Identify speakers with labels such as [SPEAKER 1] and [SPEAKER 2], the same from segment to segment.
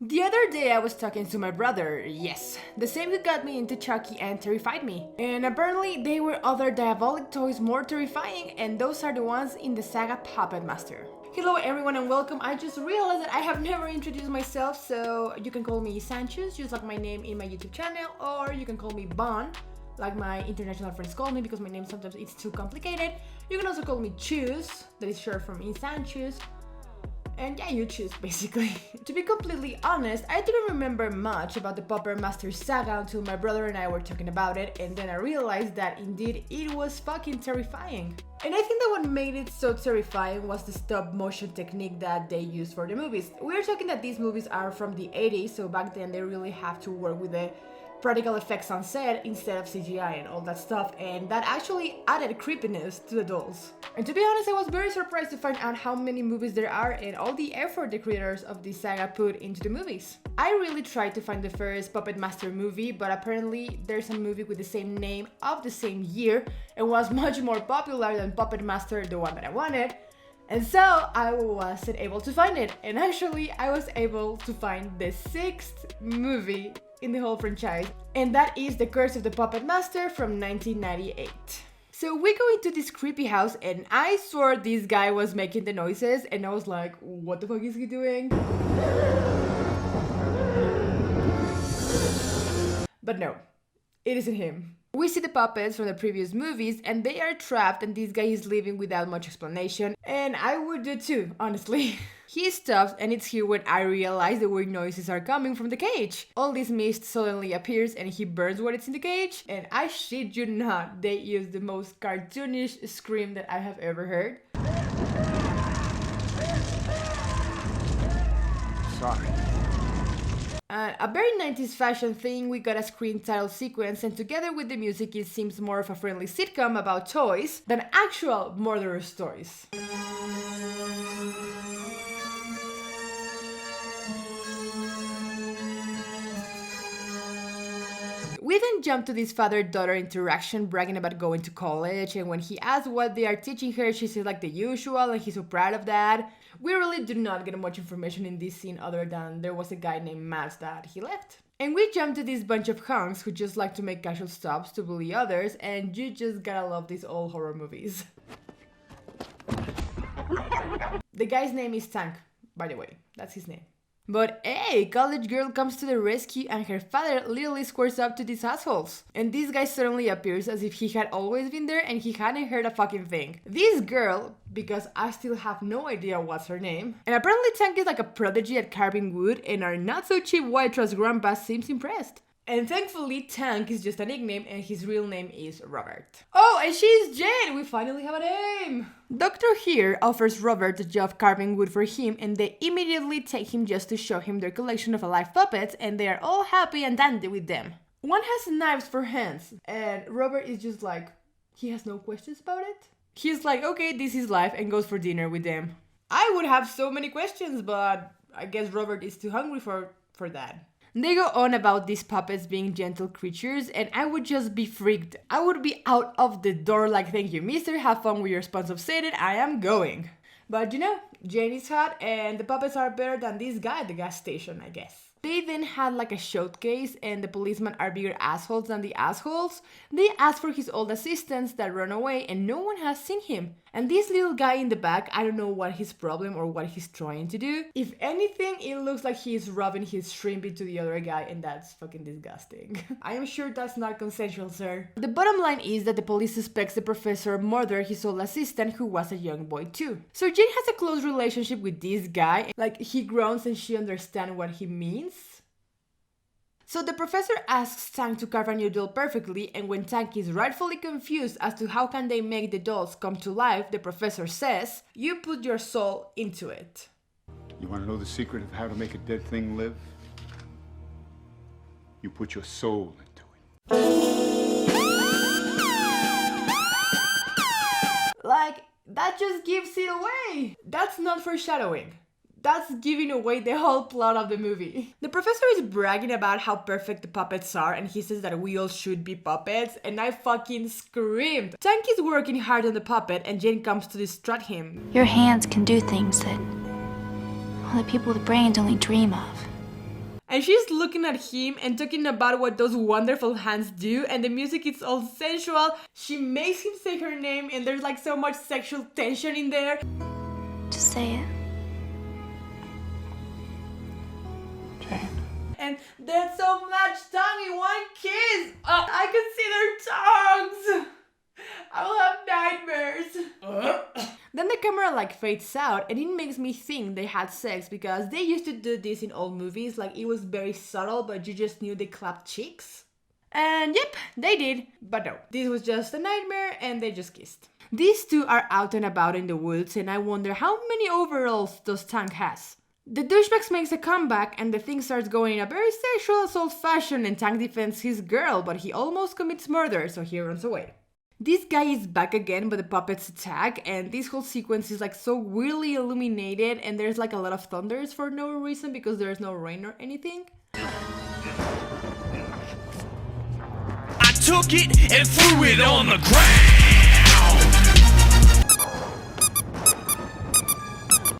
[SPEAKER 1] The other day I was talking to my brother, yes, the same who got me into Chucky and terrified me. And apparently there were other diabolic toys more terrifying, and those are the ones in the Saga Puppet Master. Hello everyone and welcome. I just realized that I have never introduced myself, so you can call me Sanchez, just like my name in my YouTube channel, or you can call me Bon, like my international friends call me because my name sometimes it's too complicated. You can also call me Choose, that is short from Sanchez. And yeah, you choose basically. To be completely honest, I didn't remember much about the Puppet Master Saga until my brother and I were talking about it, and then I realized that indeed it was fucking terrifying. And I think that what made it so terrifying was the stop motion technique that they used for the movies. We're talking that these movies are from the 80s, so back then they really have to work with the practical effects on set instead of CGI and all that stuff, and that actually added creepiness to the dolls. And to be honest, I was very surprised to find out how many movies there are and all the effort the creators of this saga put into the movies. I really tried to find the first Puppet Master movie, but apparently there's a movie with the same name of the same year and was much more popular than Puppet Master, the one that I wanted. And so I wasn't able to find it, and actually I was able to find the 6th movie in the whole franchise, and that is The Curse of the Puppet Master from 1998. So we go into this creepy house, and I swore this guy was making the noises, and I was like, what the fuck is he doing? But no, it isn't him. We see the puppets from the previous movies, and they are trapped, and this guy is leaving without much explanation, and I would do too, honestly. He stops, and it's here when I realize the weird noises are coming from the cage. All this mist suddenly appears, and he burns what is in the cage, and I shit you not, they use the most cartoonish scream that I have ever heard.
[SPEAKER 2] Sorry.
[SPEAKER 1] A very 90s fashion thing, we got a screen title sequence, and together with the music it seems more of a friendly sitcom about toys than actual murderous stories. We then jump to this father-daughter interaction bragging about going to college, and when he asks what they are teaching her, she says like the usual, and he's so proud of that. We really do not get much information in this scene other than there was a guy named Matt that he left. And we jump to this bunch of hunks who just like to make casual stops to bully others, and you just gotta love these old horror movies. The guy's name is Tank, by the way, that's his name. But hey, college girl comes to the rescue and her father literally squares up to these assholes. And this guy suddenly appears as if he had always been there and he hadn't heard a fucking thing. This girl, because I still have no idea what's her name, and apparently Tank is like a prodigy at carving wood, and our not so cheap white trash grandpa seems impressed. And thankfully, Tank is just a nickname and his real name is Robert. Oh, and she's Jane! We finally have a name! Dr. here offers Robert the job carving wood for him, and they immediately take him just to show him their collection of alive puppets, and they are all happy and dandy with them. One has knives for hands, and Robert is just like, he has no questions about it. He's like, okay, this is life, and goes for dinner with them. I would have so many questions, but I guess Robert is too hungry for that. They go on about these puppets being gentle creatures, and I would just be freaked. I would be out of the door like, thank you, mister, have fun with your sponge of Satan, I am going. But you know, Jane is hot, and the puppets are better than this guy at the gas station, I guess. They then had like a showcase, and the policemen are bigger assholes than the assholes. They ask for his old assistants that run away, and no one has seen him. And this little guy in the back, I don't know what his problem or what he's trying to do. If anything, it looks like he's rubbing his shrimp into the other guy, and that's fucking disgusting. I am sure that's not consensual, sir. The bottom line is that the police suspects the professor murdered his old assistant, who was a young boy too. So Jane has a close relationship with this guy, like he groans and she understands what he means. So the professor asks Tank to carve a new doll perfectly, and when Tank is rightfully confused as to how can they make the dolls come to life, the professor says, you put your soul into it.
[SPEAKER 2] You want to know the secret of how to make a dead thing live? You put your soul into it.
[SPEAKER 1] Like, that just gives it away. That's not foreshadowing. That's giving away the whole plot of the movie. The professor is bragging about how perfect the puppets are, and he says that we all should be puppets, and I fucking screamed. Tank is working hard on the puppet, and Jane comes to distract him.
[SPEAKER 3] Your hands can do things that, well, that people with brains only dream of.
[SPEAKER 1] And she's looking at him and talking about what those wonderful hands do, and the music is all sensual. She makes him say her name and there's like so much sexual tension in there.
[SPEAKER 3] Just say it.
[SPEAKER 2] Jane.
[SPEAKER 1] And there's so much tongue in one kiss. I can see their tongues. I will have nightmares. Then the camera like fades out and it makes me think they had sex because they used to do this in old movies. Like it was very subtle, but you just knew they clapped cheeks. And yep, they did. But no, this was just a nightmare and they just kissed. These two are out and about in the woods and I wonder how many overalls does Tank has. The douchebags makes a comeback and the thing starts going in a very sexual assault fashion and Tank defends his girl, but he almost commits murder, so he runs away. This guy is back again, but the puppets attack, and this whole sequence is like so weirdly illuminated and there's like a lot of thunders for no reason because there's no rain or anything.
[SPEAKER 4] I took it and threw it on the ground.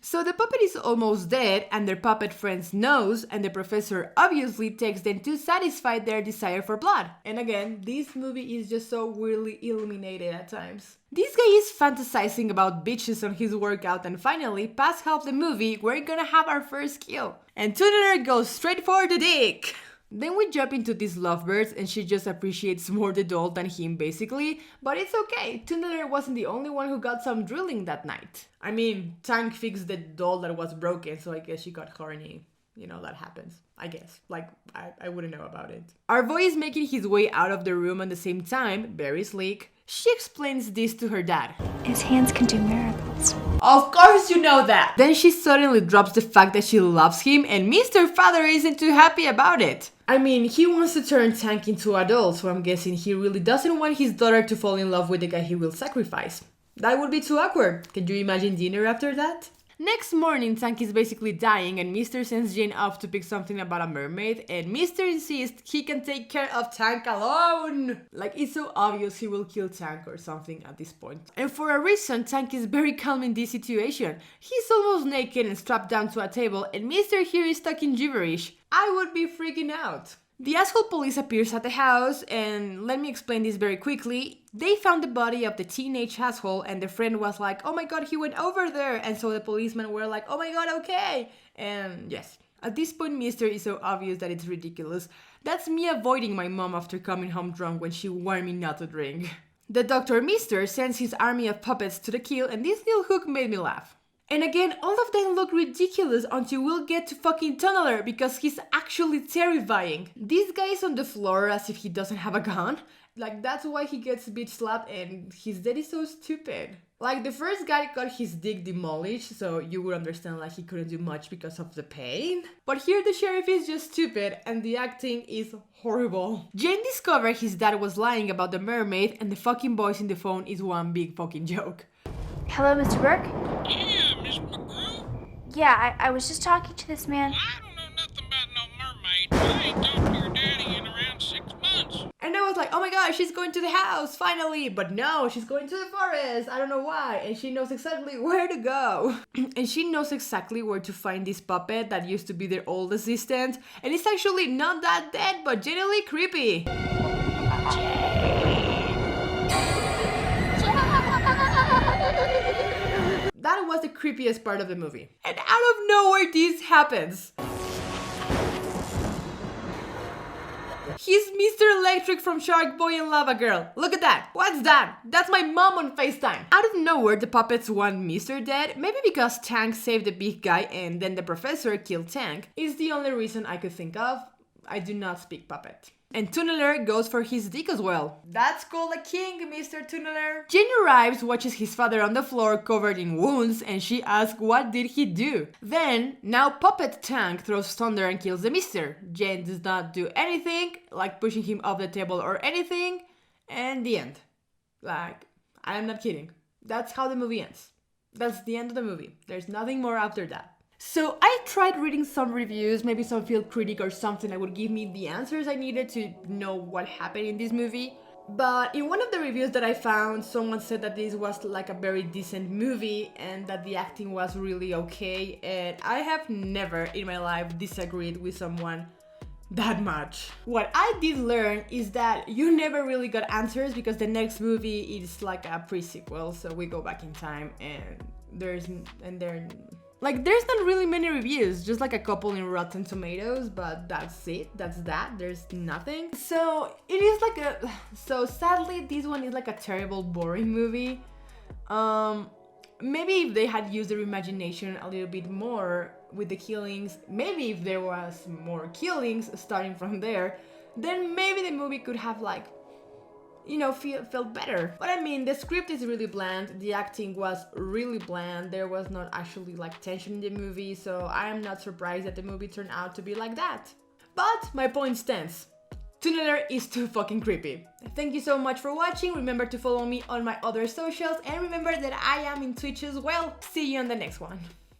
[SPEAKER 1] So the puppet is almost dead and their puppet friends knows and the professor obviously takes them to satisfy their desire for blood. And again, this movie is just so weirdly illuminated at times. This guy is fantasizing about bitches on his workout and finally, past half the movie, we're gonna have our first kill. And Tuner goes straight for the dick! Then we jump into these lovebirds and she just appreciates more the doll than him basically, but it's okay, Tuner wasn't the only one who got some drilling that night. I mean, Tank fixed the doll that was broken, so I guess she got horny. You know, that happens, I guess. Like, I wouldn't know about it. Our boy is making his way out of the room at the same time, very sleek. She explains this to her dad.
[SPEAKER 3] His hands can do miracles.
[SPEAKER 1] Of course you know that! Then she suddenly drops the fact that she loves him and Mr. Father isn't too happy about it. I mean, he wants to turn Tank into a doll, so I'm guessing he really doesn't want his daughter to fall in love with the guy he will sacrifice. That would be too awkward. Can you imagine dinner after that? Next morning, Tank is basically dying and Mr. sends Jane off to pick something about a mermaid and Mr. insists he can take care of Tank alone! Like, it's so obvious he will kill Tank or something at this point. And for a reason, Tank is very calm in this situation. He's almost naked and strapped down to a table and Mr. here is talking gibberish. I would be freaking out. The asshole police appears at the house, and let me explain this very quickly. They found the body of the teenage asshole, and the friend was like, oh my god, he went over there, and so the policemen were like, oh my god, okay. And yes, at this point, Mister is so obvious that it's ridiculous. That's me avoiding my mom after coming home drunk when she warned me not to drink. The Dr. Mister sends his army of puppets to the kill, and this little hook made me laugh. And again, all of them look ridiculous until we'll get to fucking Tunneler because he's actually terrifying. This guy is on the floor as if he doesn't have a gun. Like, that's why he gets bitch slapped and his dad is so stupid. Like, the first guy got his dick demolished, so you would understand like he couldn't do much because of the pain. But here the sheriff is just stupid and the acting is horrible. Jane discovered his dad was lying about the mermaid and the fucking voice in the phone is one big fucking joke.
[SPEAKER 3] Hello, Mr. Burke?
[SPEAKER 4] Yeah, Miss McGrew.
[SPEAKER 3] Yeah, I was just talking to this man.
[SPEAKER 4] I don't know nothing about no mermaid. I ain't talked to your daddy in around 6 months.
[SPEAKER 1] And I was like, oh my god, she's going to the house, finally! But no, she's going to the forest, I don't know why. And she knows exactly where to go. And she knows exactly where to find this puppet that used to be their old assistant. And it's actually not that dead, but generally creepy. That was the creepiest part of the movie. And out of nowhere this happens. He's Mr. Electric from Shark Boy and Lava Girl. Look at that. What's that? That's my mom on FaceTime. Out of nowhere, the puppets want Mr. dead. Maybe because Tank saved the big guy and then the professor killed Tank. Is the only reason I could think of. I do not speak puppet. And Tunneler goes for his dick as well. That's called a king, Mr. Tunneler. Jane arrives, watches his father on the floor covered in wounds, and she asks what did he do. Then, now Puppet Tank throws thunder and kills the mister. Jane does not do anything, like pushing him off the table or anything, and the end. Like, I am not kidding. That's how the movie ends. That's the end of the movie. There's nothing more after that. So I tried reading some reviews, maybe some film critic or something that would give me the answers I needed to know what happened in this movie. But in one of the reviews that I found, someone said that this was like a very decent movie and that the acting was really okay. And I have never in my life disagreed with someone that much. What I did learn is that you never really got answers because the next movie is like a pre-sequel, so we go back in time and there's not really many reviews, just like a couple in Rotten Tomatoes, but that's it, there's nothing. So it is like so sadly this one is like a terrible, boring movie. Maybe if they had used their imagination a little bit more with the killings, maybe if there was more killings starting from there, then maybe the movie could have like, you know, felt better. But I mean, the script is really bland, the acting was really bland, there was not actually like tension in the movie, so I am not surprised that the movie turned out to be like that. But my point stands. Tunnel is too fucking creepy. Thank you so much for watching, remember to follow me on my other socials, and remember that I am in Twitch as well. See you on the next one.